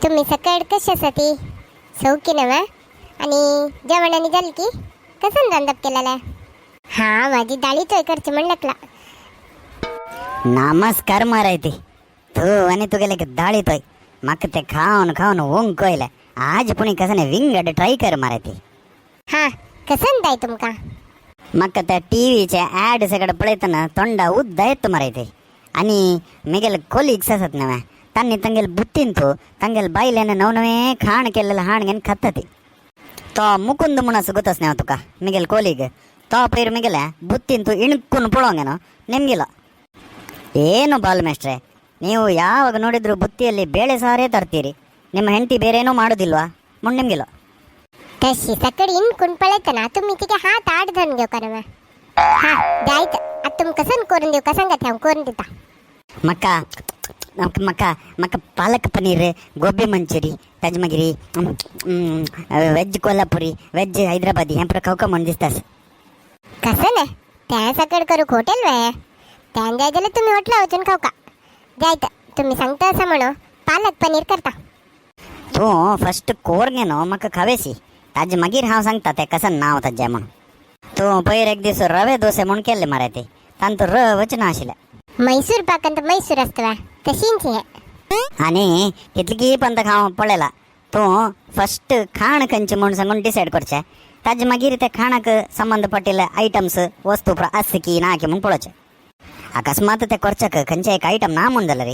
तुम्ही सकाळ कशासाठी सौकी नव्हा आणि जेवणाने झाली की कसं दांडप केलेला हा माझी डाळी तो इकडची म्हणलकला नमस्कार मारायती तू आणि तू गेले की दाळीतोय मग ते खाऊन खाऊन ओंकोयला आज पुणी कसं विंगड ट्राय कर मारायती हा कसं दाय तुमका मग त्या टीव्हीच्या ॲड सगळं पळयतना तोंडा उद्दा येतो मारायते आणि मिगेल कोलीग्स असत नव्हे त्यांनी ತಂಗೆಲ್ ಬುತ್ತಿಂತು ತಂಗೆಲ್ ಬಾಯಿಲೇನೆ ನವನವೇ ಖಾಣ ಕೆಲ್ಲೆಲ್ಲ ಹಾಣ್ಗೆನ್ ಕತ್ತತಿ तो ಮುಕುಂದ ಮುಣಸ್ ಗೊತ್ತಸ್ ನಾವು ತುಕ ಮಿಗೆಲ್ ಕೋಲಿಗೆ तो ಪೈರು ಮಿಗೆಲೆ ಬುತ್ತಿಂತು ಇಣ್ಕೊಂಡು ಪುಳೋಂಗೇನೋ ನಿಮ್ಗಿಲ್ಲ ಏನು ಬಾಲ್ ಮೇಷ್ಟ್ರೆ ನೀವು ಯಾವಾಗ ನೋಡಿದ್ರು ಬುತ್ತಿಯಲ್ಲಿ ಬೇಳೆ ಸಾರೇ ತರ್ತೀರಿ ನಿಮ್ಮ ಹೆಂಡತಿ ಬೇರೇನೋ ಮಾಡೋದಿಲ್ವಾ ಮುಣ್ ನಿಮ್ಗಿಲ್ಲ तशी सकाळी इन कुण पळयतना तुम्ही तिके हात आड धरून घेऊ करा हा जायचं आता तुम कसं करून देऊ का सांगा ठेव करून देता मक्का मक्का मक्का पालक पनीर गोबी मंचुरी ताजमगिरी वेज कोल्हापुरी वेज हैदराबादी हे प्रकार का म्हण दिसतास कसं नाही त्या सकाळ करू हॉटेल वे त्या जायला तुम्ही हॉटेल वचून खाऊ का जायचं तुम्ही सांगता असं म्हणू पालक पनीर करता तू फर्स्ट कोरगेनो मक्का खावेसी ताज मागीर हांव सांगता ते कसं नाव ताजें म्हण तू पयर एक दीस रवे दोसे म्हूण केल्ले मरे ते तांतू र वचना आशिल्लें मैसूर पाक ಅಂತ मैसूर असतवा तशींच हे आणि कितली पण खाव पळयला तू फस्ट खाण खंयचें म्हूण सांगून डिसायड करचें ताजे मागीर ते खाणाक संबंधपಟ್ಟಿಲ್ಲ ಐಟಮ್ಸ್ वस्तू आसकी ना की म्हूण पळोवचें अकस्मात ते करचेक खंयचे एक आयटम ना म्हूण जाल्यार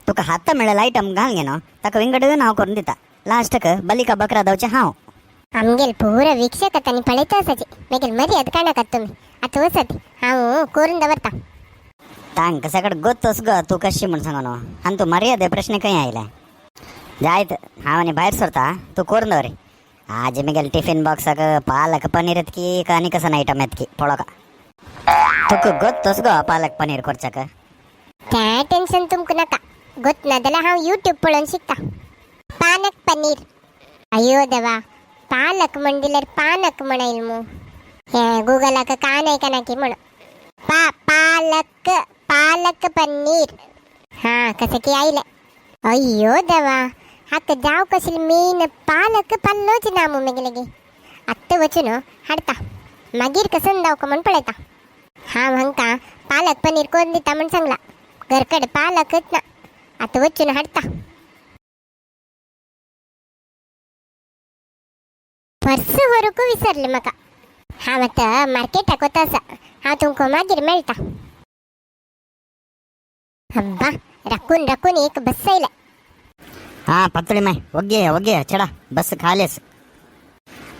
तुका हाता मेळ्ळेलो आयटम घाल गे न्हू ताका विंगड हांव करून दिता लास्टक बलिका बकरा दावचें हांव आमगेल पूरा वीक्षकतांनी पळयता असाची मेगेल मर्याद काणाकात तुम्ही आता वसत हांव करून दवरता तांकां सगळं गोतोस ग तू कशी म्हूण सांगो न्हू आनी तू मर्यादे प्रश्न खंय आयला जायत हांव आनी भायर सरता तू करून दवरी आज मिगेल टिफिन बॉक्साक पालक पनीर येतकी का आनी कसं आयटम येतकी पळोवका तुका गोतोस ग पालक पनीर करच्याक त्या टेन्शन तुमक नाका गोत ना जाल्यार हांव यूट्यूब पळोवन शिकता पालक पनीर अयो देवा पालक म्हण दिल्यार पानक म्हणायल मू हे गुगलाक कान ऐकना की म्हण पालक पालक पनीर हा कसं की आयले अय्यो देवा हाक जाव कशील मेन पालक पल्लोच नामू मेगलेगे आत्ता वचून हाडता मागीर कसं जावका म्हण पळयता हांव हांकां पालक पनीर करून दिता म्हण सांगला घरकड पालकच ना आता वचून हाडता पर्स व्हरूंक विसरले म्हाका हांव आतां मार्केटाक वता आसा हांव तुमकां मागीर मेळटा अब्बा राखून राखून एक बस आयला हा पत्तळी माय ಒಗ್ಗೆ ಚಡ बस खालेस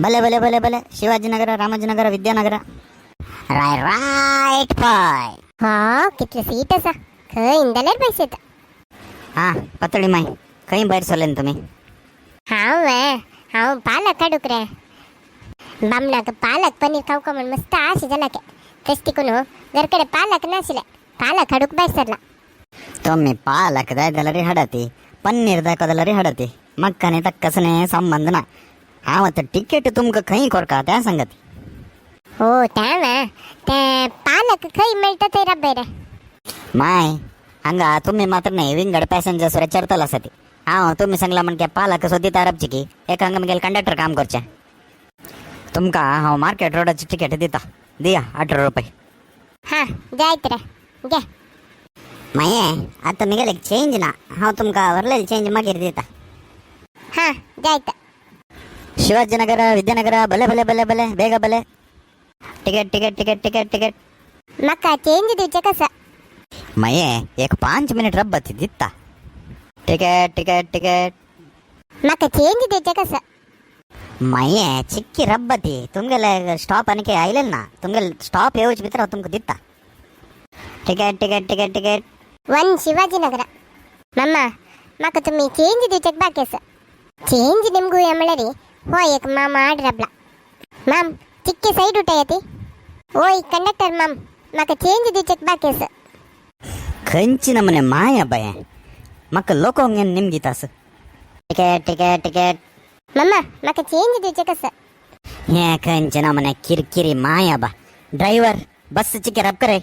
भले भले भले भले शिवाजीनगर रामाजीनगर विद्यानगर राईट पाय हा कितले सीट आसा खंय इंदल्यार पैसे येता हा पत्तळी माय खंय भायर सरले तुम्ही हांव पालक हाडूक रे बामणाक पालक पनीर खावका म्हण मस्त आशे जाला के तेच तिकून घरकडे पालक नाशिल्ले पालक हाडूक भायर सरला तुम्ही पालक जाय जाल्यार हाडती पनीर दाखव जाल्यार हाडती मग आनी ताका कसले संबंध ना हांव आतां टिकेट तुमकां खंय करता त्या सांगात हो ते पालक खंय मेळटा थंय रब्बे रे माय हांगा तुम्ही मात्र न्ही विंगड पॅसेंजर्स चरतल आसा ती हांव तुमी सांगला म्हणके पालक सोदीत आरबची की एक हांगा म्हगेल कंडक्टर काम करचें तुमकां हांव मार्केट रोडाची टिकेट दिता दिया 18 रुपये हा जायत रे घे माये आतां म्हगेल एक चेंज ना हांव तुमकां व्हरलेले चेंज मागीर दिता हा जायत शिवाजीनगर विद्यानगर भले भले भले भले बेग भले ticket ticket ticket ticket ticket म्हाका चेंज दिवचें कसं माये एक 5 मिनिट रब्बती दिता टिकेट टिकेट टिकेट म्हाका चेंज दिवचें कसं माये चिक्की रब्बती तुमगेले स्टॉप आनी आयले ना तुमगेले स्टॉप येवचे भितर हांव तुमकां दिता ticket ticket ticket ticket 1 Shivajinagar मम्मा म्हाका तुमी चेंज दिवचें बाकी आसा चेंज निमगू या म्हळ्यार हो एक मामा आड रबला माम चिक्के साईड उठा ती ओय कंडक्टर माम म्हाका चेंज दिवचें बाकी आसा खंयची नमने माया बाय म्हाका लोकोंग निमगीतास टिकेट टिकेट टिकेट मम्मा म्हाका चेंज दिवचें कसं हे खंयचे नमने किरकिरी माया बा ड्रायव्हर बस चिके रब करे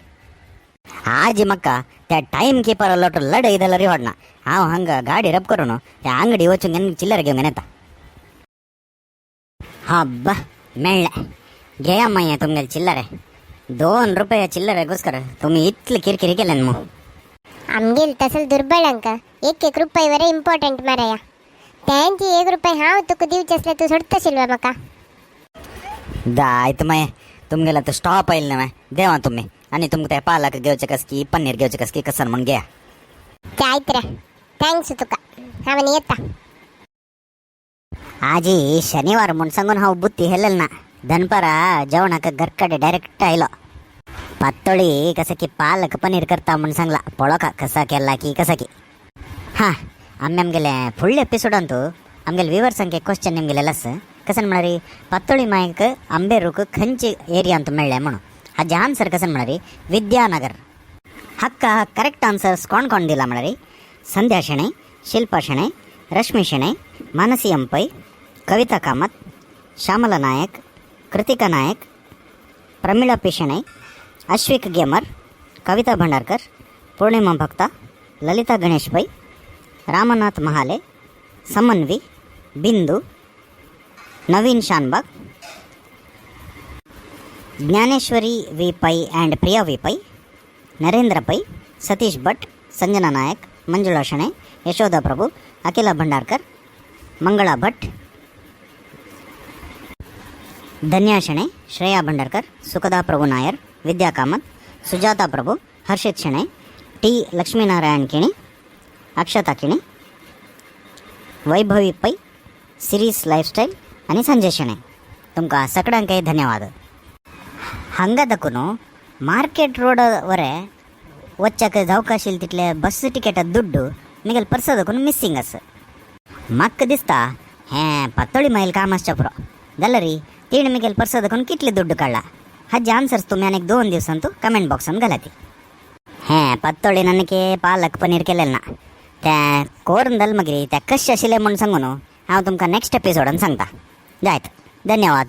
आजी मक्का त्या टाइम कीपर लोट लढ ಇದಲ್ಲ ರೀ ಹೊಡ್ನ ಹಾವ್ ಹಂಗ ಗಾಡಿ ರಬ್ ಕರೋನು त्या अंगडी वचून चिल्लर घेऊन येता हब्बा मेळ्ळे घ्या माय तुमगेल चिल्लरे 2 रुपया चिल्लरेಗೋಸ್ಕರ तुम्ही इतली किरकिरी केल्यान मग आमगेल तसल दुर्बळंक 1 रुपये वरे इम्पॉर्टंट माराया त्यांची 1 रुपये हाव तुका दिवचे असले तू सोडतशील म्हाका आयत माय तुमगेला तर स्टॉप आईल ना देवा तुम्ही आणि तुमका त्या पालक घेवचे कस की पनीर घेवचे कस की कसन म्हण घ्या ते आयत रे थँक्स तुका हावन येता आजी शनिवार म्हण सांगून हांव बुत्ती हेलेल ना दनपारा जेवणाक घरकडे डायरेक्ट आयलो पातोळी कसं की पालक पनीर करता म्हण सांगला पळोका कसा केला की कसा की हां आम्ही आमगेले फुडले एपिसोड ಅಂತೂ आमगेले व्यूवर्स अंके क्वेश्चन निमगेलेलस कसन म्हणारी पातोळी मायक अंबेरूक खंची ಏರಿಯಾ ಅಂತ मेळ्ळे म्हणून हाजे आन्सर कसन म्हणारी विद्यानगर हक्क करेक्ट आन्सर्स कोण कोण दिला म्हणारी संध्या शेणे शिल्पा शेणे रश्मी शेणे मानसी अंपै कविता कामत श्यामला नायक कृतिका नायक प्रमिळा पिशेणे अश्विक गेमर कविता भंडारकर पूर्णिमा भक्ता ललिता गणेश पै रामनाथ महाले समन्वी बिंदू नवीन शानबाग ज्ञानेश्वरी वी पै आ್ಯಂಡ್ प्रिया वी पै नरेंद्र पै सतीश भट संजना नायक मंजुळा शणे यशोदा प्रभु अखिला भंडारकर मंगळा भट धन्या शणे श्रेया भंडारकर सुखदा प्रभु नायर विद्या कामत सुजाता प्रभु हर्षित शणे टी लक्ष्मीनारायण किणी अक्षता किणी वैभवी पै सिरीस लाईफस्टाईल आणि संजय शणे तुमका सगळ्यांक धन्यवाद हंगादकून मार्केट रोडवरे वच्चाक जावकाशील तितले बस टिकेटात दुड्डू मिगेल पर्सदकून मिस्सिंग अस म्हाका दिसता हें पातोळी माईल काम आसचें पुरो जाल्यार री तीण मिगेल पर्सदकून कितले दुड्डू काडला हाजे आन्सर्स तुमी आनीक 2 दिवसांतू कमेंट बॉक्सान घालाती हें पातोळी ನನಗೆ पालक पनीर केलेलें ना त्या कोरून जाल मागीर त्या कशें आशिल्लें म्हूण सांगून हांव तुमकां नेक्स्ट एपिसोडान सांगता जायत धन्यवाद.